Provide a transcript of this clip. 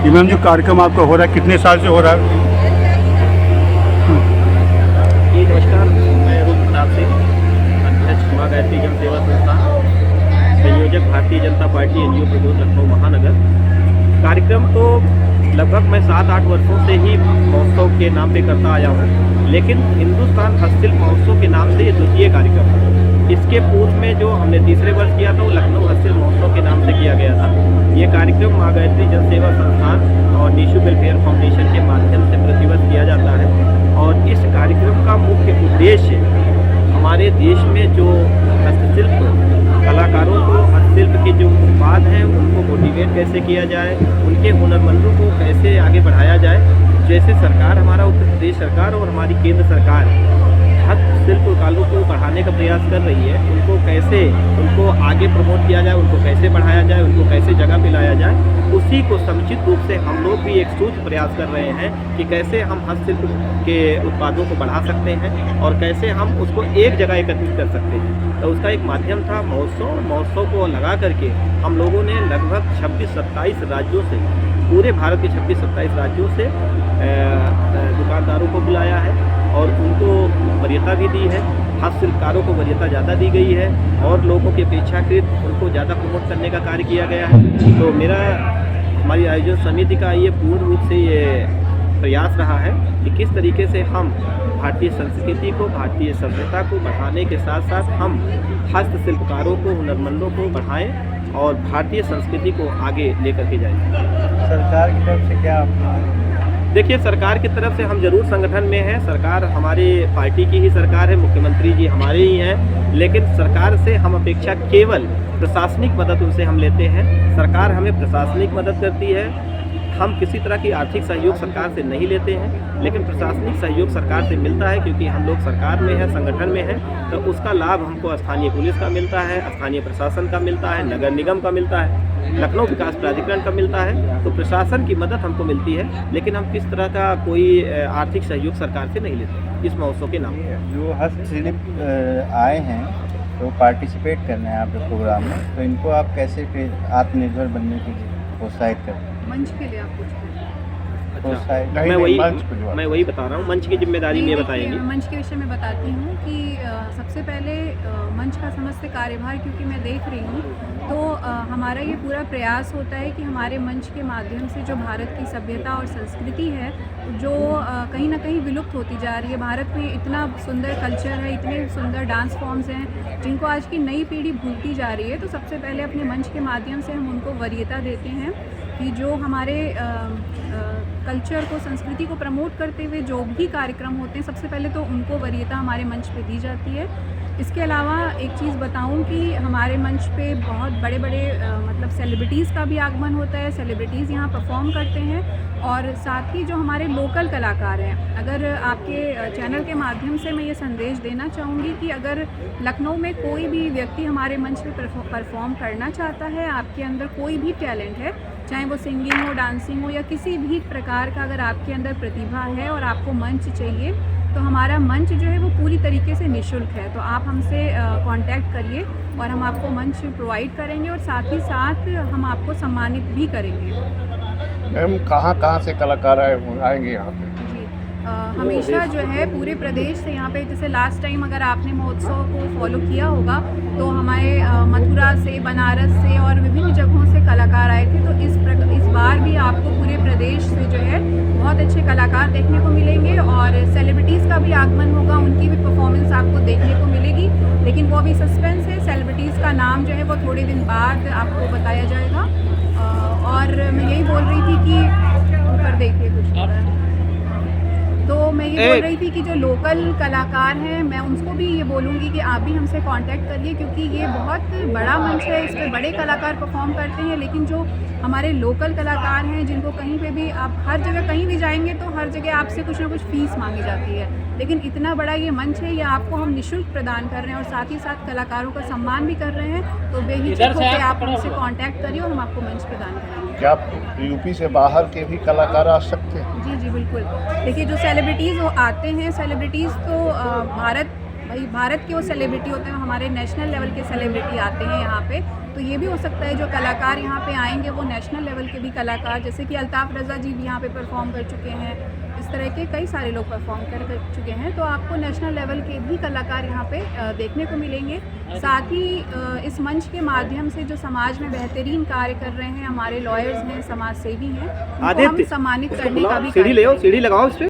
ये मैम जो कार्यक्रम आपका हो रहा है कितने साल से हो रहा है? जी नमस्कार, मैं अरुण प्रताप सिंह, अध्यक्ष माँ गायत्री जन सेवा संस्थान, संयोजक भारतीय जनता पार्टी एनजीओ प्रकोष्ठ लखनऊ महानगर। कार्यक्रम तो लगभग मैं 7-8 वर्षों से ही महोत्सव के नाम पे करता आया हूँ, लेकिन हिंदुस्तान हस्तशिल्प महोत्सव के नाम से ये द्वितीय कार्यक्रम है। इसके पूर्व में जो हमने तीसरे वर्ष किया था वो लखनऊ हस्तशिल्प महोत्सव के नाम से किया गया था। ये कार्यक्रम माँ गायत्री जन सेवा संस्थान और निशु वेलफेयर फाउंडेशन के माध्यम से प्रतिवर्ष किया जाता है। और इस कार्यक्रम का मुख्य उद्देश्य हमारे देश में जो हस्तशिल्प कलाकारों को हस्तशिल्प के जो उत्पाद हैं उनको मोटिवेट कैसे किया जाए, उनके हुनरमंदों को कैसे आगे बढ़ाया जाए। जैसे सरकार, हमारा उत्तर प्रदेश सरकार और हमारी केंद्र सरकार हस्तशिल्प कालों को बढ़ाने का प्रयास कर रही है, उनको आगे प्रमोट किया जाए, उनको कैसे बढ़ाया जाए, उनको कैसे जगह पे लाया जाए, उसी को समुचित रूप से हम लोग भी एक सूझ प्रयास कर रहे हैं कि कैसे हम हस्तशिल्प के उत्पादों को बढ़ा सकते हैं और कैसे हम उसको एक जगह एकत्रित कर सकते हैं। तो उसका एक माध्यम था महोत्सव को लगा करके हम लोगों ने लगभग 26-27 राज्यों से, पूरे भारत के 26-27 राज्यों से दुकानदारों को बुलाया है और उनको वरीयता भी दी है। हस्तशिल्पकारों को वरीयता ज़्यादा दी गई है और लोगों की अपेक्षाकृत उनको ज़्यादा प्रमोट करने का कार्य किया गया है। तो हमारी आयोजन समिति का ये पूर्ण रूप से ये प्रयास रहा है कि किस तरीके से हम भारतीय संस्कृति को, भारतीय सभ्यता को बढ़ाने के साथ साथ हम हस्तशिल्पकारों को, हुनरमंदों को बढ़ाएं और भारतीय संस्कृति को आगे लेकर के जाएं। सरकार की तरफ से क्या देखिए, सरकार की तरफ से हम जरूर संगठन में हैं। सरकार हमारी पार्टी की ही सरकार है, मुख्यमंत्री जी हमारे ही हैं, लेकिन सरकार से हम अपेक्षा केवल प्रशासनिक मदद उनसे हम लेते हैं। सरकार हमें प्रशासनिक मदद करती है, हम किसी तरह की आर्थिक सहयोग सरकार से नहीं लेते हैं, लेकिन प्रशासनिक सहयोग सरकार से मिलता है क्योंकि हम लोग सरकार में हैं, संगठन में हैं। तो उसका लाभ हमको स्थानीय पुलिस का मिलता है, स्थानीय प्रशासन का मिलता है, नगर निगम का मिलता है, लखनऊ विकास प्राधिकरण का मिलता है। तो प्रशासन की मदद हमको मिलती है, लेकिन हम किस तरह का कोई आर्थिक सहयोग सरकार से नहीं लेते इस महोत्सव के नाम पर। जो हस्तशिल्प आए हैं तो पार्टिसिपेट करना है आपके प्रोग्राम में, तो इनको आप कैसे आत्मनिर्भर बनने के लिए प्रोत्साहित करते हैं? मंच के लिए आप कुछ मैं वही बता रहा हूँ, मंच की जिम्मेदारी में बताएंगे। मंच के विषय में बताती हूँ कि सबसे पहले मंच का समस्त कार्यभार क्योंकि मैं देख रही हूँ, तो हमारा ये पूरा प्रयास होता है कि हमारे मंच के माध्यम से जो भारत की सभ्यता और संस्कृति है जो कहीं ना कहीं विलुप्त होती जा रही है। भारत में इतना सुंदर कल्चर है, इतने सुंदर डांस फॉर्म्स हैं जिनको आज की नई पीढ़ी भूलती जा रही है। तो सबसे पहले अपने मंच के माध्यम से हम उनको वरीयता देते हैं कि जो हमारे कल्चर को, संस्कृति को प्रमोट करते हुए जो भी कार्यक्रम होते हैं, सबसे पहले तो उनको वरीयता हमारे मंच पे दी जाती है। इसके अलावा एक चीज़ बताऊं कि हमारे मंच पे बहुत बड़े बड़े मतलब सेलिब्रिटीज़ का भी आगमन होता है। सेलिब्रिटीज़ यहाँ परफॉर्म करते हैं और साथ ही जो हमारे लोकल कलाकार हैं, अगर आपके चैनल के माध्यम से मैं ये संदेश देना चाहूँगी कि अगर लखनऊ में कोई भी व्यक्ति हमारे मंच पे परफॉर्म करना चाहता है, आपके अंदर कोई भी टैलेंट है, चाहे वो सिंगिंग हो, डांसिंग हो या किसी भी प्रकार का अगर आपके अंदर प्रतिभा है और आपको मंच चाहिए, तो हमारा मंच जो है वो पूरी तरीके से निःशुल्क है। तो आप हमसे कांटेक्ट करिए और हम आपको मंच प्रोवाइड करेंगे और साथ ही साथ हम आपको सम्मानित भी करेंगे। मैम कहाँ से कलाकार आएंगे यहाँ पे? हमेशा जो है पूरे प्रदेश से यहाँ पे, जैसे लास्ट टाइम अगर आपने महोत्सव को फॉलो किया होगा तो हमारे मथुरा से, बनारस से और विभिन्न जगहों से कलाकार आए थे। तो इस बार भी आपको पूरे प्रदेश से जो है बहुत अच्छे कलाकार देखने को मिलेंगे और सेलिब्रिटीज़ का भी आगमन होगा, उनकी भी परफॉर्मेंस आपको देखने को मिलेगी। लेकिन वो अभी सस्पेंस है, सेलिब्रिटीज़ का नाम जो है वो थोड़े दिन बाद आपको बताया जाएगा। और मैं यही बोल रही थी कि ऊपर देखिए कुछ, तो मैं ये बोल रही थी कि जो लोकल कलाकार हैं मैं उनको भी ये बोलूँगी कि आप भी हमसे कांटेक्ट करिए, क्योंकि ये बहुत बड़ा मंच है, इस पर बड़े कलाकार परफॉर्म करते हैं। लेकिन जो हमारे लोकल कलाकार हैं जिनको कहीं पे भी आप हर जगह कहीं भी जाएंगे तो हर जगह आपसे कुछ ना कुछ फीस मांगी जाती है, लेकिन इतना बड़ा ये मंच है, ये आपको हम निःशुल्क प्रदान कर रहे हैं और साथ ही साथ कलाकारों का सम्मान भी कर रहे हैं। तो बेहिचक होकर आप हमसे कांटेक्ट करिए और हम आपको मंच प्रदान करेंगे। क्या यूपी से बाहर के भी कलाकार आ सकते हैं? जी जी बिल्कुल। देखिए, जो सेलिब्रिटीज़ वो आते हैं, सेलिब्रिटीज़ तो भारत भाई भारत के वो सेलिब्रिटी होते हैं, हमारे नेशनल लेवल के सेलिब्रिटी आते हैं यहाँ पे, तो ये भी हो सकता है जो कलाकार यहाँ पे आएंगे वो नेशनल लेवल के भी कलाकार, जैसे कि अल्ताफ़ रज़ा जी भी यहाँ पे परफॉर्म कर चुके हैं, इस तरह के कई सारे लोग परफॉर्म कर चुके हैं। तो आपको नेशनल लेवल के भी कलाकार यहाँ पे देखने को मिलेंगे। साथ ही इस मंच के माध्यम से जो समाज में बेहतरीन कार्य कर रहे हैं हमारे लॉयर्स हैं, समाज सेवी हैं, उनको हम सम्मानित करने का भी सीढ़ी ले आओ, सीढ़ी लगाओ इस पे।